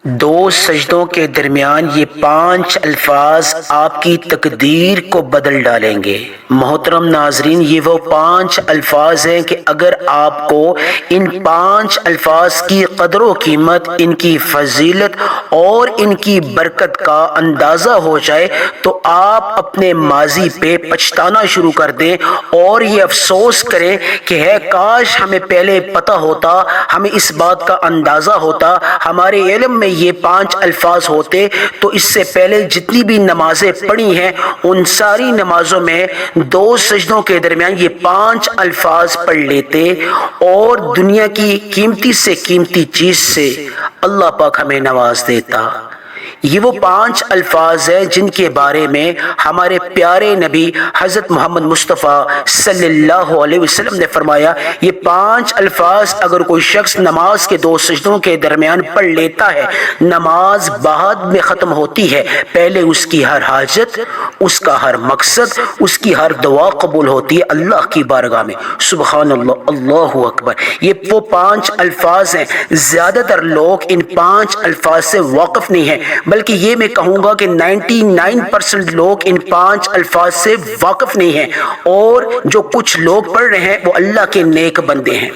دو سجدوں کے درمیان یہ 5 الفاظ آپ کی تقدیر کو بدل ڈالیں گے۔ محترم ناظرین، یہ وہ 5 الفاظ ہیں کہ اگر آپ کو ان 5 الفاظ کی قدر و قیمت، ان کی فضیلت اور ان کی برکت کا اندازہ ہو جائے تو آپ اپنے ماضی پہ پچھتانا شروع کر دیں اور یہ افسوس کریں کہ ہے کاش ہمیں پہلے پتہ ہوتا، ہمیں اس بات کا اندازہ ہوتا، ہمارے علم میں یہ 5 الفاظ ہوتے تو اس سے پہلے جتنی بھی نمازیں پڑھی ہیں ان ساری نمازوں میں 2 سجدوں کے درمیان یہ 5 الفاظ پڑھ لیتے اور دنیا کی قیمتی سے قیمتی چیز سے اللہ پاک ہمیں نواز دیتا۔ یہ وہ 5 الفاظ ہیں جن کے بارے میں ہمارے پیارے نبی حضرت محمد مصطفیٰ صلی اللہ علیہ وسلم نے فرمایا، یہ 5 الفاظ اگر کوئی شخص نماز کے 2 سجدوں کے درمیان پڑھ لیتا ہے، نماز بعد میں ختم ہوتی ہے، پہلے اس کی ہر حاجت، اس کا ہر مقصد، اس کی ہر دعا قبول ہوتی ہے اللہ کی بارگاہ میں۔ سبحان اللہ، اللہ اکبر۔ یہ وہ 5 الفاظ ہیں، زیادہ تر لوگ ان 5 الفاظ سے واقف نہیں ہیں، بلکہ یہ میں کہوں گا کہ 99% لوگ ان 5 الفاظ سے واقف نہیں ہیں، اور جو کچھ لوگ پڑھ رہے ہیں وہ اللہ کے نیک بندے ہیں،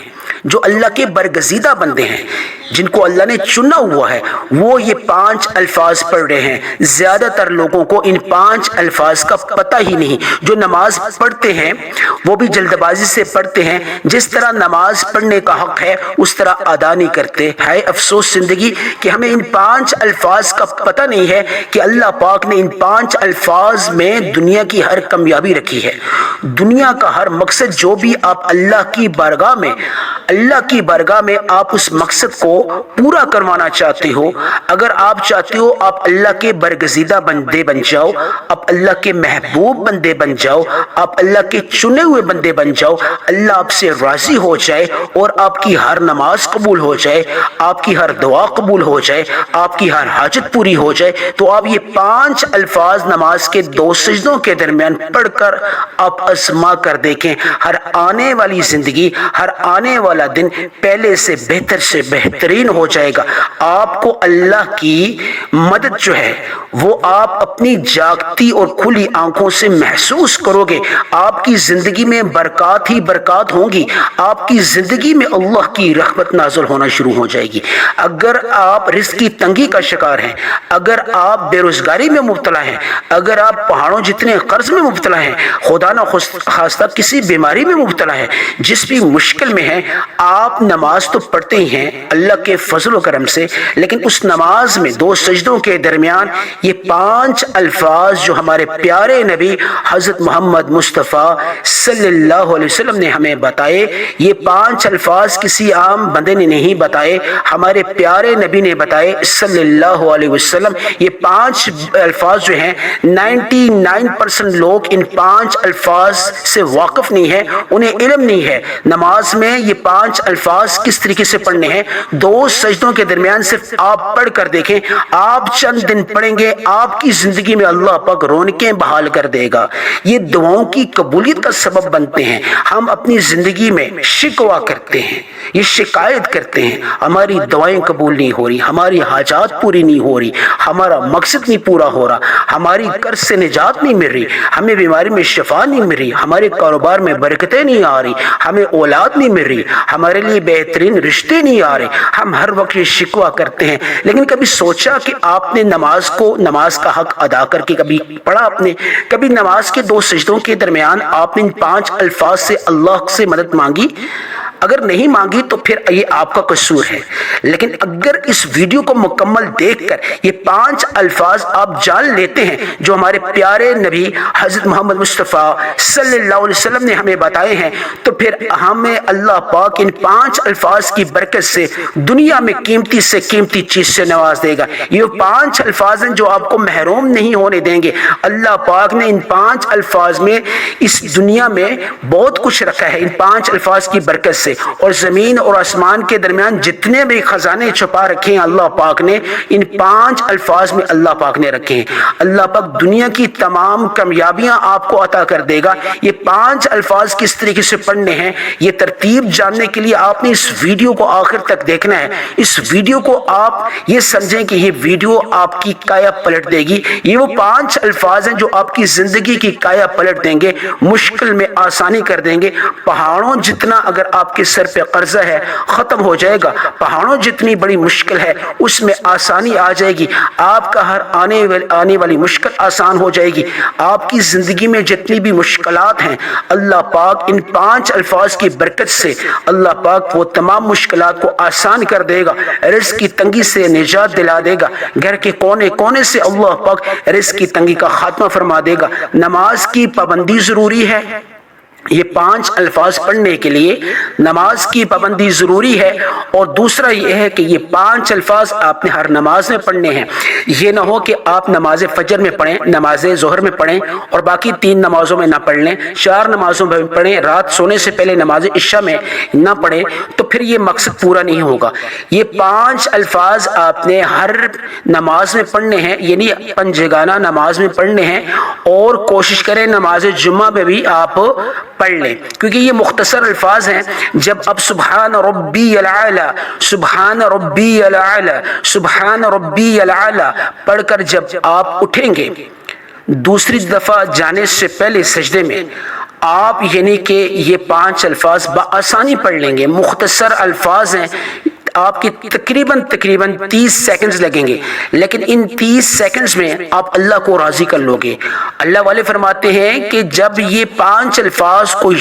جو اللہ کے برگزیدہ بندے ہیں، جن کو اللہ نے چنا ہوا ہے، وہ یہ 5 الفاظ پڑھ رہے ہیں۔ زیادہ تر لوگوں کو ان 5 الفاظ کا پتہ ہی نہیں۔ جو نماز پڑھتے ہیں وہ بھی جلد بازی سے پڑھتے ہیں، جس طرح نماز پڑھنے کا حق ہے اس طرح ادا نہیں کرتے۔ ہے افسوس زندگی کہ ہمیں ان 5 الفاظ کا پتہ نہیں ہے کہ اللہ پاک نے ان 5 الفاظ میں دنیا کی ہر کامیابی رکھی ہے، دنیا کا ہر مقصد جو بھی آپ اللہ کی بارگاہ میں آپ اس مقصد کو پورا کروانا چاہتے ہو، اگر آپ چاہتے ہو آپ اللہ کے برگزیدہ بندے بن جاؤ، آپ اللہ کے محبوب بندے بن جاؤ، آپ اللہ کے چنے ہوئے بندے بن جاؤ، اللہ آپ سے راضی ہو جائے اور آپ کی ہر نماز قبول ہو جائے، آپ کی ہر دعا قبول ہو جائے، آپ کی ہر حاجت پوری ہو جائے، تو آپ یہ 5 الفاظ نماز کے 2 سجدوں کے درمیان پڑھ کر آپ آزما کر دیکھیں، ہر آنے والی زندگی، ہر آنے والا دن پہلے سے بہترین ہو جائے گا۔ آپ کو اللہ کی مدد جو ہے وہ آپ اپنی جاگتی اور کھلی آنکھوں سے محسوس کرو گے۔ آپ کی زندگی میں برکات ہی برکات ہوں گی، آپ کی زندگی میں اللہ کی رحمت نازل ہونا شروع ہو جائے گی۔ اگر آپ رزق کی تنگی کا شکار ہیں، اگر آپ بے روزگاری میں مبتلا ہیں، اگر آپ پہاڑوں جتنے قرض میں مبتلا ہیں، خدا نہ خواستہ کسی بیماری میں مبتلا ہے، جس بھی مشکل میں ہیں، آپ نماز تو پڑھتے ہی ہیں اللہ کے فضل و کرم سے، لیکن اس نماز میں 2 سجدوں کے درمیان یہ 5 الفاظ جو ہمارے پیارے نبی حضرت محمد مصطفیٰ صلی اللہ علیہ وسلم نے ہمیں بتائے، یہ 5 الفاظ کسی عام بندے نے نہیں بتائے، ہمارے پیارے نبی نے بتائے صلی اللہ علیہ وسلم۔ یہ 5 الفاظ جو ہیں 99% لوگ ان 5 الفاظ سے واقف نہیں ہیں، انہیں علم نہیں ہے۔ نماز میں یہ 5 الفاظ کس طریقے سے پڑھنے ہیں، 2 سجدوں کے درمیان صرف آپ پڑھ کر دیکھیں، آپ چند دن پڑھیں گے، آپ کی زندگی میں اللہ پاک رونقیں بحال کر دے گا۔ یہ دعاؤں کی قبولیت کا سبب بنتے ہیں۔ ہم اپنی زندگی میں شکوہ کرتے ہیں، یہ شکایت کرتے ہیں، ہماری دعائیں قبول نہیں ہو رہی، ہماری حاجات پوری نہیں ہو رہی، ہمارا مقصد نہیں پورا ہو رہا، ہماری قرض سے نجات نہیں مل رہی، ہمیں بیماری میں شفا نہیں مل رہی، ہمارے کاروبار میں برکتیں نہیں آ رہی، ہمیں اولاد نہیں مل رہی، ہمارے لیے بہترین رشتے نہیں آ رہے۔ ہم ہر وقت یہ شکوہ کرتے ہیں، لیکن کبھی سوچا کہ آپ نے نماز کا حق ادا کر کے کبھی پڑھا؟ آپ نے کبھی نماز کے 2 سجدوں کے درمیان آپ نے ان 5 الفاظ سے اللہ سے مدد مانگی؟ اگر نہیں مانگی تو پھر یہ آپ کا قصور ہے، لیکن اگر اس ویڈیو کو مکمل دیکھ کر یہ 5 الفاظ آپ جان لیتے ہیں جو ہمارے پیارے نبی حضرت محمد مصطفیٰ صلی اللہ علیہ وسلم نے ہمیں بتائے ہیں، تو پھر ہمیں اللہ پاک ان 5 الفاظ کی برکت سے دنیا میں قیمتی سے قیمتی چیز سے نواز دے گا۔ یہ 5 الفاظ ہیں جو آپ کو محروم نہیں ہونے دیں گے۔ اللہ پاک نے ان 5 الفاظ میں اس دنیا میں بہت کچھ رکھا ہے، ان 5 الفاظ کی برکت سے۔ اور زمین اور آسمان کے درمیان جتنے بھی خزانے چھپا رکھے ہیں اللہ پاک نے، ان 5 الفاظ میں اللہ پاک نے رکھے ہیں۔ اللہ پاک دنیا کی تمام کامیابیاں آپ کو عطا کر دے گا۔ یہ 5 الفاظ کس طریقے سے پڑھنے ہیں، یہ ترتیب جاننے کے لیے آپ نے اس ویڈیو کو آخر تک دیکھنا ہے۔ اس ویڈیو کو آپ یہ سمجھیں کہ یہ ویڈیو آپ کی کایا پلٹ دے گی۔ یہ وہ 5 الفاظ ہیں جو آپ کی زندگی کی کایا پلٹ دیں گے، مشکل میں آسانی کر دیں گے۔ پہاڑوں جتنا اگر آپ کے سر پہ قرضہ ہے ختم ہو جائے گا، پہاڑوں جتنی بڑی مشکل ہے اس میں آسانی آ جائے گی، آپ کا ہر آنے والی مشکل آسان ہو جائے گی۔ آپ کی زندگی میں جتنی بھی مشکلات ہیں، اللہ پاک ان 5 الفاظ کی برکت سے اللہ پاک وہ تمام مشکلات کو آسان کر دے گا، رزق کی تنگی سے نجات دلا دے گا، گھر کے کونے کونے سے اللہ پاک رزق کی تنگی کا خاتمہ فرما دے گا۔ نماز کی پابندی ضروری ہے۔ یہ 5 الفاظ پڑھنے کے لیے نماز کی پابندی ضروری ہے، اور دوسرا یہ ہے کہ یہ 5 الفاظ آپ نے ہر نماز میں پڑھنے ہیں۔ یہ نہ ہو کہ آپ نماز فجر میں پڑھیں، نماز ظہر میں پڑھیں اور باقی 3 نمازوں میں نہ پڑھ لیں، 4 نمازوں میں پڑھیں، رات سونے سے پہلے نماز عشاء میں نہ پڑھیں، تو پھر یہ مقصد پورا نہیں ہوگا۔ یہ 5 الفاظ آپ نے ہر نماز میں پڑھنے ہیں، یعنی پنجگانہ نماز میں پڑھنے ہیں، اور کوشش کریں نماز جمعہ میں بھی آپ پڑھ لیں، کیونکہ یہ مختصر الفاظ ہیں۔ جب اب سبحان ربی العالی، سبحان ربی العالی، سبحان ربی العالی پڑھ کر جب آپ اٹھیں گے دوسری دفعہ جانے سے پہلے سجدے میں، آپ یعنی کہ یہ 5 الفاظ بآسانی پڑھ لیں گے۔ مختصر الفاظ ہیں، آپ کی تقریباً 30 سیکنڈز لگیں گے، لیکن ان 30 سیکنڈز میں آپ اللہ کو راضی کر لو گے۔ اللہ والے فرماتے ہیں کہ جب یہ 5 الفاظ کوئی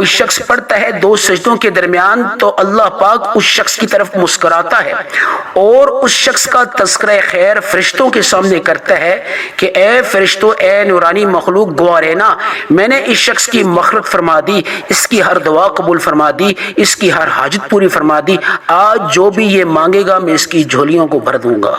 شخص پڑھتا ہے 2 سجدوں کے درمیان، تو اللہ پاک اس شخص کی طرف مسکراتا ہے اور اس شخص کا تذکرہ خیر فرشتوں کے سامنے کرتا ہے کہ اے فرشتوں، اے نورانی مخلوق، گواہ رہنا، میں نے اس شخص کی مغفرت فرما دی، اس کی ہر دعا قبول فرما دی، اس کی ہر حاجت پوری فرما دی، آج جو بھی یہ مانگے گا میں اس کی جھولیوں کو بھر دوں گا،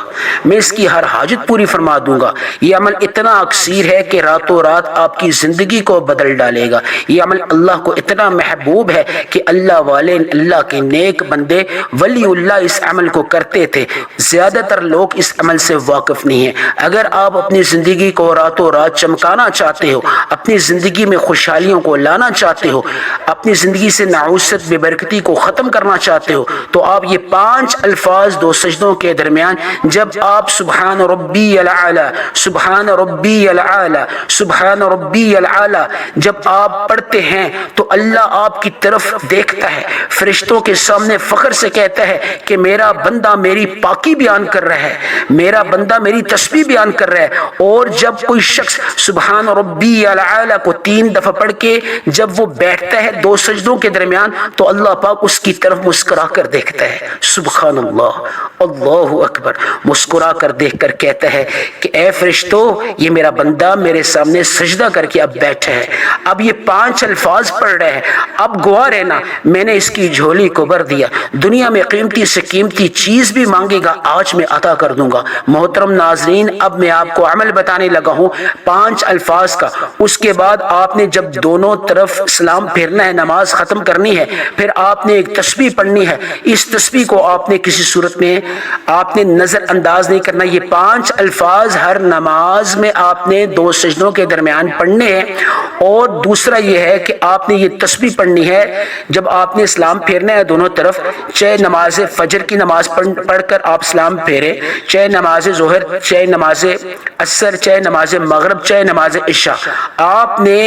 میں اس کی ہر حاجت پوری فرما دوں گا۔ یہ عمل اتنا اکثیر ہے کہ راتوں رات آپ کی زندگی کو بدل ڈالے گا۔ یہ عمل اللہ کو اتنا محبوب ہے کہ اللہ والے، اللہ کے نیک بندے، ولی اللہ اس عمل کو کرتے تھے۔ زیادہ تر لوگ اس عمل سے واقف نہیں ہیں۔ اگر آپ اپنی زندگی کو راتوں رات چمکانا چاہتے ہو، اپنی زندگی میں خوشحالیوں کو لانا چاہتے ہو، اپنی زندگی سے نعوست بے برکتی کو ختم کرنا چاہتے ہو، تو آپ یہ 5 الفاظ 2 سجدوں کے درمیان جب آپ سبحان ربی العالی، سبحان ربی العالی، سبحان ربی العالی جب آپ پڑھتے ہیں تو اللہ آپ کی طرف دیکھتا ہے، فرشتوں کے سامنے فخر سے کہتا ہے کہ میرا بندہ میری پاکی بیان کر رہا ہے، میرا بندہ میری تسبیح بیان کر رہا ہے۔ اور جب کوئی شخص سبحان ربی العالی کو 3 دفعہ پڑھ کے جب وہ بیٹھتا ہے 2 سجدوں کے درمیان، تو اللہ پاک اس کی طرف مسکرا کر دیکھتا ہے، سبحان اللہ، اللہ اکبر، مسکرا کر دیکھ کر کہتا ہے کہ اے فرشتوں، یہ میرا بندہ میرے سامنے سجدہ کر کے اب بیٹھا ہے، اب یہ 5 الفاظ پڑھ رہے ہیں، اب گواہ رہنا میں نے اس کی جھولی کو بھر دیا، دنیا میں قیمتی سے قیمتی چیز بھی مانگے گا آج میں عطا کر دوں گا۔ محترم ناظرین، اب میں آپ کو عمل بتانے لگا ہوں 5 الفاظ کا۔ اس کے بعد آپ نے جب دونوں طرف سلام پھیرنا ہے، نماز ختم کرنی ہے، پھر آپ نے ایک تسبیح پڑھنی ہے۔ اس تسبیح کو آپ نے کسی صورت میں آپ نے نظر انداز نہیں کرنا۔ یہ 5 الفاظ ہر نماز میں آپ نے 2 سجدوں کے درمیان پڑھنے ہیں۔ اور دوسرا یہ ہے کہ آپ نے یہ تسبیح پڑھنی ہے جب آپ نے سلام پھیرنا ہے دونوں طرف، چاہے نماز فجر کی نماز پڑھ کر آپ سلام پھیرے، چاہے نماز ظہر، چاہے نماز عصر، چاہے نماز مغرب، چاہے نماز عشاء، آپ نے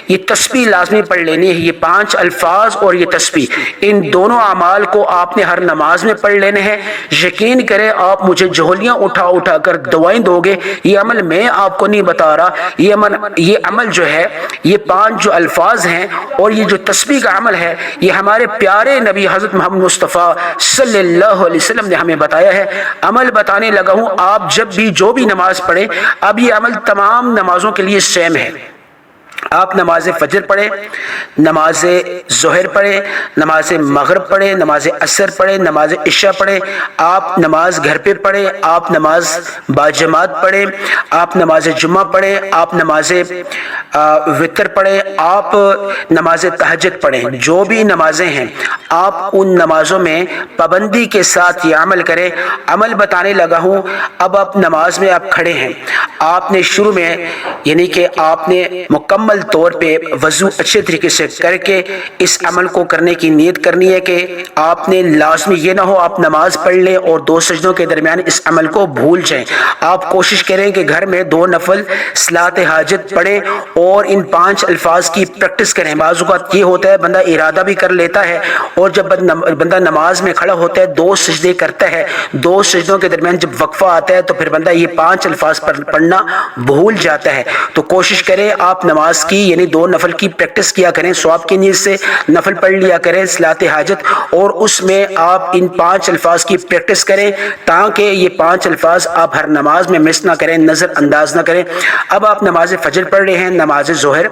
یہ تسبیح لازمی پڑھ لینی ہے۔ یہ 5 الفاظ اور یہ تسبیح، ان دونوں اعمال کو آپ نے ہر نماز میں پڑھ لینے ہیں۔ یقین کریں آپ مجھے جھولیاں اٹھا اٹھا کر دعائیں دو گے، یہ عمل میں آپ کو نہیں بتا رہا، یہ عمل جو ہے، یہ 5 جو الفاظ ہیں اور یہ جو تسبیح کا عمل ہے، یہ ہمارے پیارے نبی حضرت محمد مصطفیٰ صلی اللہ علیہ وسلم نے ہمیں بتایا ہے۔ عمل بتانے لگا ہوں، آپ جب بھی جو بھی نماز پڑھیں، اب یہ عمل تمام نمازوں کے لیے سیم ہے۔ آپ نماز فجر پڑھیں، نماز ظہر پڑھیں، نماز مغرب پڑھیں، نماز عصر پڑھیں، نماز عشاء پڑھیں، آپ نماز گھر پہ پڑھیں، آپ نماز باجماعت پڑھیں، آپ نماز جمعہ پڑھیں، آپ نماز وتر پڑھیں، آپ نماز تہجد پڑھیں، جو بھی نمازیں ہیں آپ ان نمازوں میں پابندی کے ساتھ یہ عمل کریں۔ عمل بتانے لگا ہوں، اب آپ نماز میں آپ کھڑے ہیں، آپ نے شروع میں یعنی کہ آپ نے مکمل طور پہ وضو اچھے طریقے سے کر کے اس عمل کو کرنے کی نیت کرنی ہے کہ آپ نے لازمی یہ نہ ہو آپ نماز پڑھ لیں اور دو سجدوں کے درمیان اس عمل کو بھول جائیں۔ آپ کوشش کریں کہ گھر میں 2 نفل صلاۃ حاجت پڑھیں اور ان 5 الفاظ کی پریکٹس کریں۔ بعض اوقات یہ ہوتا ہے بندہ ارادہ بھی کر لیتا ہے اور جب بندہ نماز میں کھڑا ہوتا ہے 2 سجدے کرتا ہے، 2 سجدوں کے درمیان جب وقفہ آتا ہے تو پھر بندہ یہ 5 الفاظ پڑھنا بھول جاتا ہے۔ تو کوشش کریں آپ نماز کی یعنی 2 نفل کی پریکٹس کیا کریں، ثواب کی نیت سے نفل پڑھ لیا کریں صلاۃ حاجت، اور اس میں آپ ان 5 الفاظ کی پریکٹس کریں تاکہ یہ 5 الفاظ آپ ہر نماز میں مس نہ کریں، نظر انداز نہ کریں۔ اب آپ نماز فجر پڑھ رہے ہیں، نماز ظہر،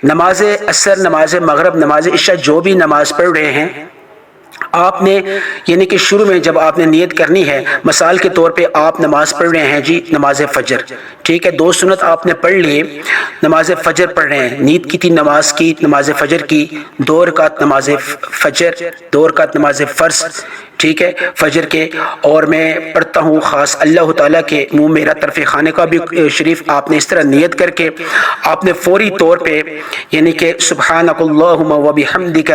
نماز عصر، نماز مغرب، نماز عشاء، جو بھی نماز پڑھ رہے ہیں آپ نے یعنی کہ شروع میں جب آپ نے نیت کرنی ہے، مثال کے طور پہ آپ نماز پڑھ رہے ہیں جی نماز فجر، ٹھیک ہے، 2 سنت آپ نے پڑھ لیے، نماز فجر پڑھ رہے ہیں، نیت کی تھی نماز کی، نماز فجر کی 2 رکعت نماز فجر، 2 رکعت نماز فرض، ٹھیک ہے، فجر کے، اور میں پڑھتا ہوں خاص اللہ تعالیٰ کے منہ میرا طرف خانے کا بھی شریف آپ نے اس طرح نیت کر کے آپ نے فوری طور پہ یعنی کہ سبحانک اللہم و بحمدک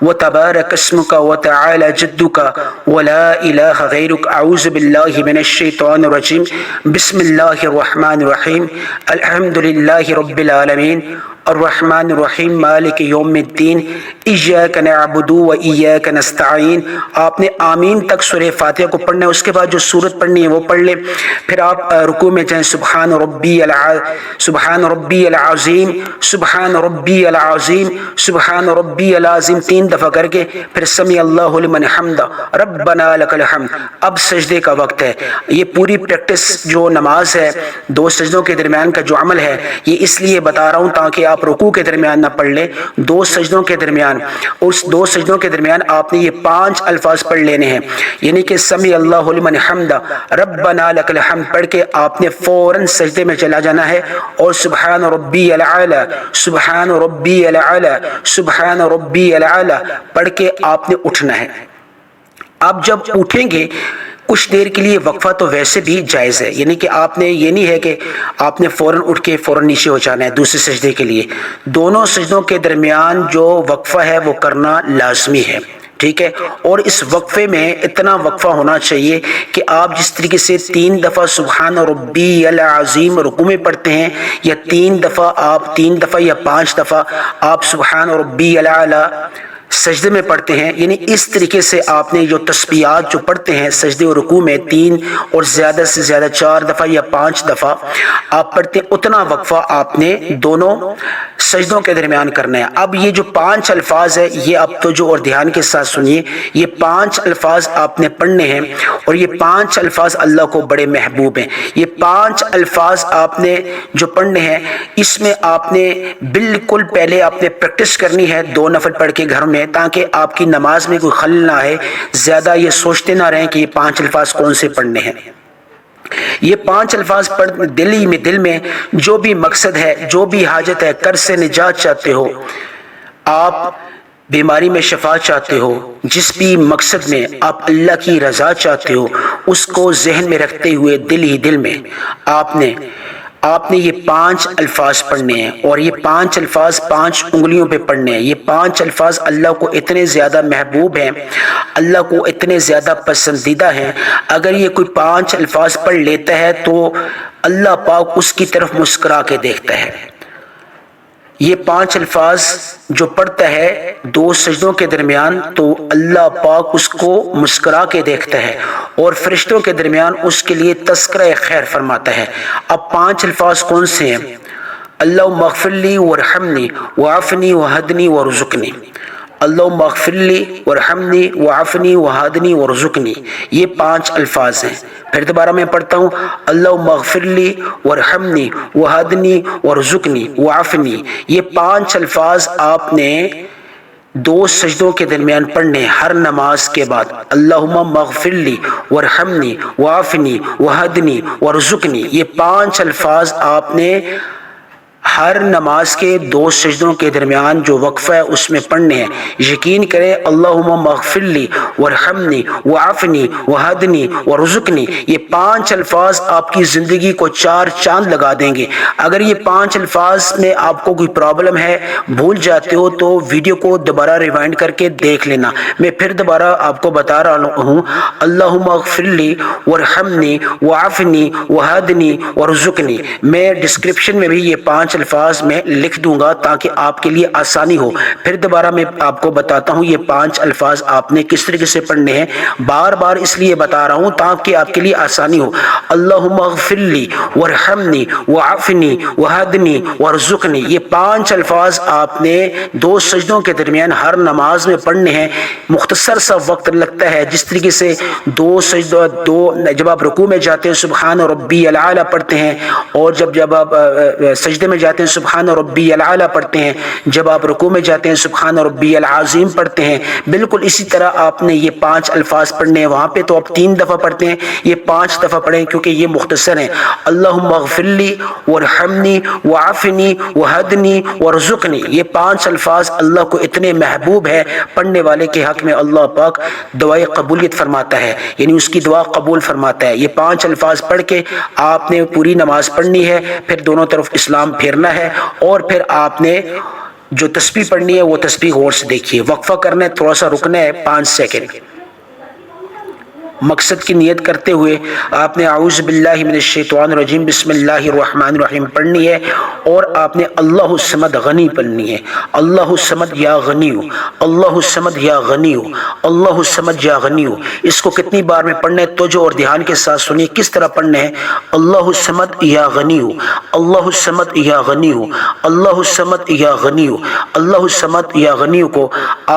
و تبارک اسمک و تعالی جدک ولا الہ غیرک اعوذ باللہ من الشیطان الرجیم بسم اللہ الرحمن الرحیم الحمد للہ رب العالمین الرحمن الرحیم مالک یوم الدین ایاک نعبد و ایاک نستعین۔ آپ نے آمین تک سورہ فاتحہ کو پڑھنا ہے، اس کے بعد جو سورت پڑھنی ہے وہ پڑھ لیں، پھر آپ رکوع میں جائیں سبحان ربی العظیم، سبحان ربی العظیم، سبحان ربی العظیم 3 دفعہ کر کے پھر سمیع اللہ لمن حمدہ ربنا لک الحمد۔ اب سجدے کا وقت ہے۔ یہ پوری پریکٹس جو نماز ہے 2 سجدوں کے درمیان کا جو عمل ہے یہ اس لیے بتا رہا ہوں تاکہ آپ رکوع کے درمیان نہ پڑھ لیں، 2 سجدوں کے درمیان، اس 2 سجدوں کے درمیان آپ نے یہ 5 الفاظ پڑھ لینے ہیں، یعنی کہ سمیع اللہ لمن حمدہ ربنا لک الحمد پڑھ کے آپ نے فوراً سجدے میں چلا جانا ہے اور سبحان ربی العلی، سبحان ربی العلی، سبحان ربی العلی پڑھ کے آپ نے اٹھنا ہے۔ آپ جب اٹھیں گے کچھ دیر کے لیے وقفہ تو ویسے بھی جائز ہے، یعنی کہ آپ نے یہ نہیں ہے کہ آپ نے فوراً اٹھ کے فوراً نیچے ہو جانا ہے دوسرے سجدے کے لیے، دونوں سجدوں کے درمیان جو وقفہ ہے وہ کرنا لازمی ہے، ٹھیک ہے۔ اور اس وقفے میں اتنا وقفہ ہونا چاہیے کہ آپ جس طریقے سے 3 دفعہ سبحان ربی العظیم رکوع میں پڑھتے ہیں، یا 3 دفعہ آپ 3 دفعہ یا 5 دفعہ آپ سبحان ربی العلی سجدے میں پڑھتے ہیں، یعنی اس طریقے سے آپ نے جو تسبیحات جو پڑھتے ہیں سجدے اور رکوع میں 3 اور زیادہ سے زیادہ 4 دفعہ یا 5 دفعہ آپ پڑھتے ہیں، اتنا وقفہ آپ نے دونوں سجدوں کے درمیان کرنا ہے۔ اب یہ جو 5 الفاظ ہے یہ آپ توجہ اور دھیان کے ساتھ سنیے، یہ 5 الفاظ آپ نے پڑھنے ہیں اور یہ 5 الفاظ اللہ کو بڑے محبوب ہیں۔ یہ 5 الفاظ آپ نے جو پڑھنے ہیں اس میں آپ نے بالکل پہلے آپ نے پریکٹس کرنی ہے 2 نفل پڑھ کے گھر میں، تاکہ آپ کی نماز میں کوئی خلل نہ آئے، زیادہ یہ سوچتے نہ رہیں کہ یہ 5 الفاظ کون سے پڑھنے ہیں۔ یہ 5 الفاظ پڑھ دل میں جو بھی مقصد ہے، جو بھی حاجت ہے، قرض سے نجات چاہتے ہو، آپ بیماری میں شفا چاہتے ہو، جس بھی مقصد میں آپ اللہ کی رضا چاہتے ہو، اس کو ذہن میں رکھتے ہوئے دل ہی دل میں آپ نے یہ 5 الفاظ پڑھنے ہیں، اور یہ 5 الفاظ 5 انگلیوں پہ پڑھنے ہیں۔ یہ 5 الفاظ اللہ کو اتنے زیادہ محبوب ہیں، اللہ کو اتنے زیادہ پسندیدہ ہیں، اگر یہ کوئی 5 الفاظ پڑھ لیتا ہے تو اللہ پاک اس کی طرف مسکرا کے دیکھتا ہے۔ یہ 5 الفاظ جو پڑھتا ہے 2 سجدوں کے درمیان تو اللہ پاک اس کو مسکرا کے دیکھتا ہے اور فرشتوں کے درمیان اس کے لیے تذکرہ خیر فرماتا ہے۔ اب 5 الفاظ کون سے ہیں؟ اللہم اغفر لی وارحمنی وعافنی وہدنی ورزقنی۔ اللہم اغفر لی ورحمنی وعافنی وہدنی ورزقنی، یہ 5 الفاظ ہیں۔ پھر دوبارہ میں پڑھتا ہوں، اللہم اغفر لی ورحمنی وہدنی ورزقنی وعافنی، یہ 5 الفاظ آپ نے 2 سجدوں کے درمیان پڑھنے ہر نماز کے بعد۔ اللہم اغفر لی ورحمنی وعافنی وہدنی ورزقنی، یہ 5 الفاظ آپ نے ہر نماز کے 2 سجدوں کے درمیان جو وقفہ ہے اس میں پڑھنے ہیں۔ یقین کریں اللہم اغفر لی ورحمنی وعافنی وہدنی ورزقنی، یہ 5 الفاظ آپ کی زندگی کو 4 چاند لگا دیں گے۔ اگر یہ 5 الفاظ میں آپ کو کوئی پرابلم ہے، بھول جاتے ہو، تو ویڈیو کو دوبارہ ریوائنڈ کر کے دیکھ لینا۔ میں پھر دوبارہ آپ کو بتا رہا ہوں، اللہم اغفر لی ورحمنی وعافنی وہدنی ورزقنی۔ میں ڈسکرپشن میں بھی یہ 5 الفاظ میں لکھ دوں گا تاکہ آپ کے لیے آسانی ہو۔ پھر دوبارہ میں آپ کو بتاتا ہوں یہ 5 الفاظ آپ نے کس طریقے سے پڑھنے ہیں، بار بار اس لیے بتا رہا ہوں تاکہ آپ کے لیے آسانی ہو۔ اللہم اغفر لی ورحمنی وعافنی وہدنی ورزقنی، یہ 5 الفاظ آپ نے 2 سجدوں کے درمیان ہر نماز میں پڑھنے ہیں۔ مختصر سا وقت لگتا ہے، جس طریقے سے 2 سجدہ جب آپ رکوع میں جاتے ہیں سبحان ربی العالی پڑھتے ہیں، اور جب آپ سجدے میں جاتے ہیں سبحان ربی العالی پڑھتے ہیں، جب آپ رکوع میں جاتے ہیں سبحان ربی العظیم پڑھتے ہیں، بالکل اسی طرح آپ نے یہ 5 الفاظ پڑھنے ہیں۔ وہاں پہ تو آپ 3 دفعہ پڑھتے ہیں، یہ 5 دفعہ پڑھیں کیونکہ یہ مختصر ہیں۔ اللہم اغفر لی ورحمنی وعافنی وہدنی ورزقنی، یہ 5 الفاظ اللہ کو اتنے محبوب ہے، پڑھنے والے کے حق میں اللہ پاک دعائے قبولیت فرماتا ہے، یعنی اس کی دعا قبول فرماتا ہے۔ یہ 5 الفاظ پڑھ کے آپ نے پوری نماز پڑھنی ہے، پھر دونوں طرف اسلام پھیرنا ہے، اور پھر آپ نے جو تسبیح پڑھنی ہے وہ تسبیح غور سے دیکھیے۔ وقفہ کرنا ہے، تھوڑا سا رکنا ہے 5 سیکنڈ۔ مقصد کی نیت کرتے ہوئے آپ نے اعوذ باللہ من الشیطان الرجیم بسم اللہ الرحمن الرحیم پڑھنی ہے، اور آپ نے اللہ الصمد غنی پڑھنی ہے۔ اللہ الصمد یا غنی، اللہ الصمد یا غنی، اللہ الصمد یا غنی۔ اس کو کتنی بار میں پڑھنا ہے، توجہ اور دھیان کے ساتھ سنیے کس طرح پڑھنا ہے۔ اللہ الصمد یا غنی، اللہ الصمد یا غنی، اللہ الصمد یا غنی، اللہ الصمد یا غنی کو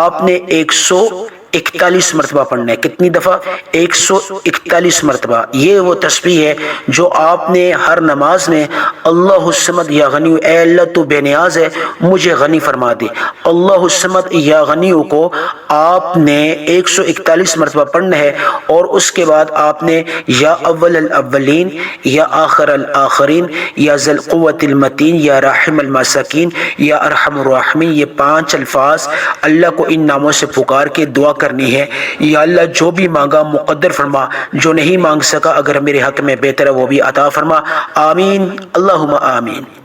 آپ نے 141 مرتبہ پڑھنا ہے۔ کتنی دفعہ؟ 141 مرتبہ۔ یہ وہ تسبیح ہے جو آپ نے ہر نماز میں اللہ الصمد یا غنی، اے اللہ تو بے نیاز ہے، مجھے غنی فرما دے۔ اللہ الصمد یا غنی کو آپ نے 141 مرتبہ پڑھنا ہے، اور اس کے بعد آپ نے یا اول الاولین یا آخر الآخرین یا ذی القوۃ المتین یا راحم المساکین یا ارحم الراحمین، یہ 5 الفاظ اللہ کو ان ناموں سے پکار کے دعا کرنی ہے۔ یا اللہ جو بھی مانگا مقدر فرما، جو نہیں مانگ سکا اگر میرے حق میں بہتر ہے وہ بھی عطا فرما، آمین اللہم آمین۔